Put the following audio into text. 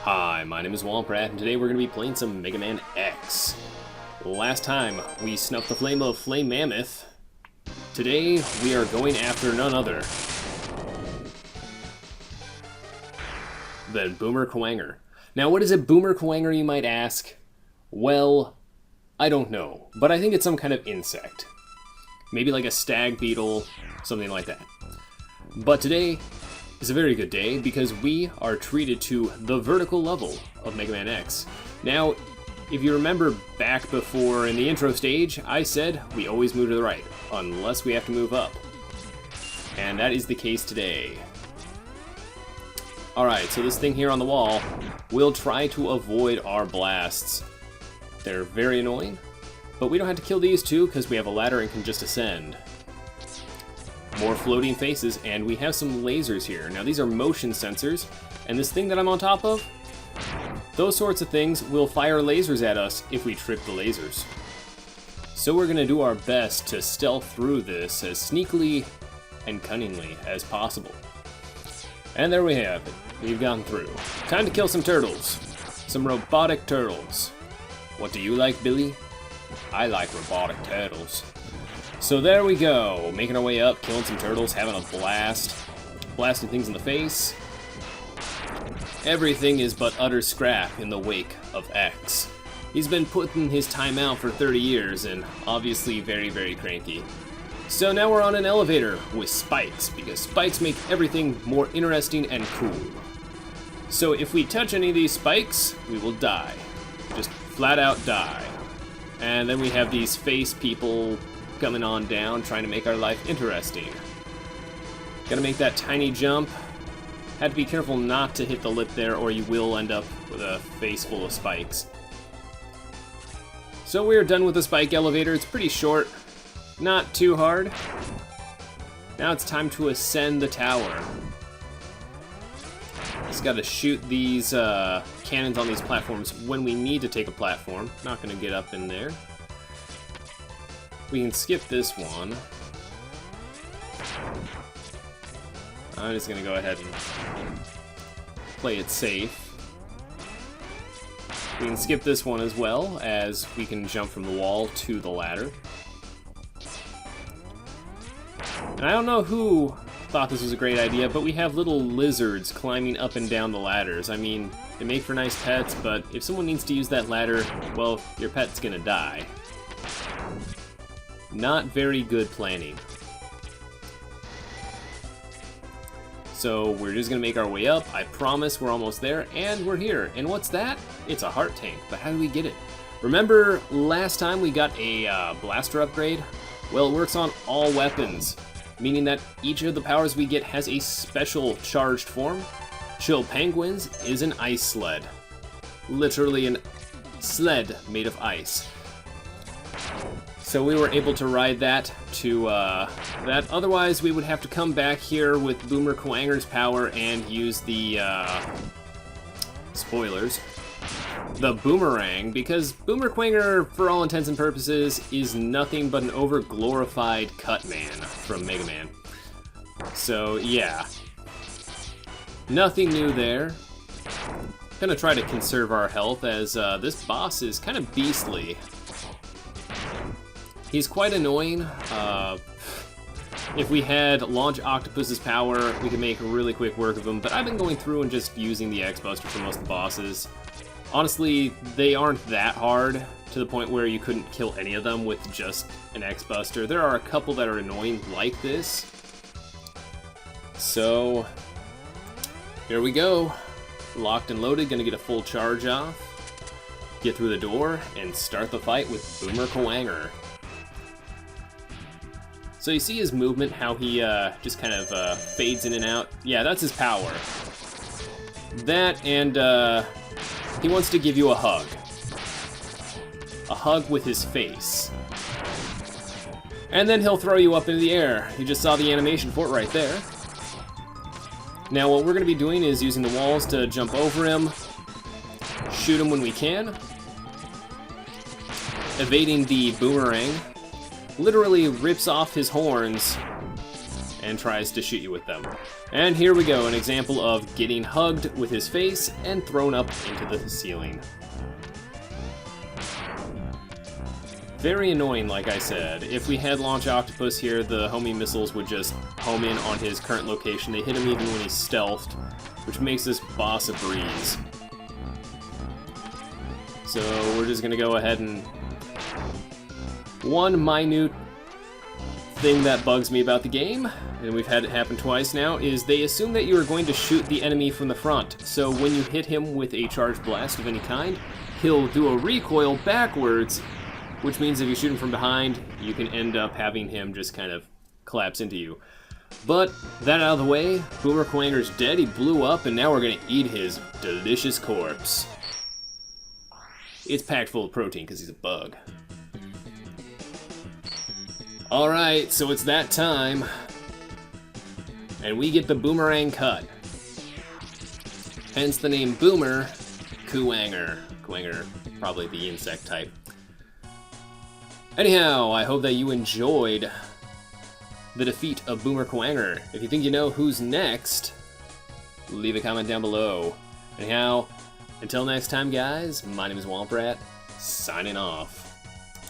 Hi, my name is Womp, and today we're going to be playing some Mega Man X. Last time, we snuffed the flame of Flame Mammoth. Today, we are going after none other than Boomer Kuwanger. Now, what is a Boomer Kuwanger, you might ask? Well, I don't know, but I think it's some kind of insect. Maybe like a stag beetle, something like that. But today is a very good day because we are treated to the vertical level of Mega Man X. Now, if you remember back before in the intro stage, I said we always move to the right, unless we have to move up. And that is the case today. Alright, so this thing here on the wall, we'll try to avoid our blasts. They're very annoying, but we don't have to kill these two because we have a ladder and can just ascend. More floating faces, and we have some lasers here. Now these are motion sensors, and this thing that I'm on top of, those sorts of things will fire lasers at us if we trip the lasers. So we're going to do our best to stealth through this as sneakily and cunningly as possible. And there we have it. We've gone through. Time to kill some turtles. Some robotic turtles. What do you like, Billy? I like robotic turtles. So there we go, making our way up, killing some turtles, having a blast, blasting things in the face. Everything is but utter scrap in the wake of X. He's been putting his time out for 30 years and obviously very, very cranky. So now we're on an elevator with spikes, because spikes make everything more interesting and cool. So if we touch any of these spikes, we will die. Just flat out die. And then we have these face people coming on down, trying to make our life interesting. Gotta make that tiny jump. Have to be careful not to hit the lip there, or you will end up with a face full of spikes. So we're done with the spike elevator. It's pretty short, not too hard. Now it's time to ascend the tower. Just gotta shoot these cannons on these platforms when we need to take a platform. Not gonna get up in there. We can skip this one. I'm just gonna go ahead and play it safe. We can skip this one as well, as we can jump from the wall to the ladder. And I don't know who thought this was a great idea, but we have little lizards climbing up and down the ladders. I mean, they make for nice pets, but if someone needs to use that ladder, well, your pet's gonna die. Not very good planning. So we're just gonna make our way up. I promise we're almost there, and we're here. And what's that? It's a heart tank, but how do we get it? Remember last time we got a blaster upgrade? Well, it works on all weapons, meaning that each of the powers we get has a special charged form. Chill Penguins is an ice sled. Literally an sled made of ice. So we were able to ride that to that. Otherwise, we would have to come back here with Boomer Kuwanger's power and use the, spoilers, the boomerang, because Boomer Kuwanger, for all intents and purposes, is nothing but an over-glorified Cutman from Mega Man. So, yeah. Nothing new there. Gonna try to conserve our health, as this boss is kind of beastly. He's quite annoying. If we had Launch Octopus's power, we could make really quick work of him, but I've been going through and just using the X-Buster for most of the bosses. Honestly, they aren't that hard, to the point where you couldn't kill any of them with just an X-Buster. There are a couple that are annoying like this. So, here we go. Locked and loaded, gonna get a full charge off. Get through the door, and start the fight with Boomer Kuwanger. So you see his movement, how he just kind of fades in and out? Yeah, that's his power. That, and he wants to give you a hug. A hug with his face. And then he'll throw you up into the air. You just saw the animation for it right there. Now what we're going to be doing is using the walls to jump over him, shoot him when we can, evading the boomerang. Literally rips off his horns and tries to shoot you with them. And here we go, an example of getting hugged with his face and thrown up into the ceiling. Very annoying, like I said. If we had Launch Octopus here, the homing missiles would just home in on his current location. They hit him even when he's stealthed, which makes this boss a breeze. So we're just gonna go ahead and... One minute thing that bugs me about the game, and we've had it happen twice now, is they assume that you are going to shoot the enemy from the front. So when you hit him with a charged blast of any kind, he'll do a recoil backwards, which means if you shoot him from behind, you can end up having him just kind of collapse into you. But that out of the way, Boomer Kuwanger's dead, he blew up, and now we're gonna eat his delicious corpse. It's packed full of protein because he's a bug. Alright, so it's that time. And we get the boomerang cut. Hence the name Boomer Kuwanger. Kuwanger, probably the insect type. Anyhow, I hope that you enjoyed the defeat of Boomer Kuwanger. If you think you know who's next, leave a comment down below. Anyhow, until next time, guys, my name is Womp, signing off.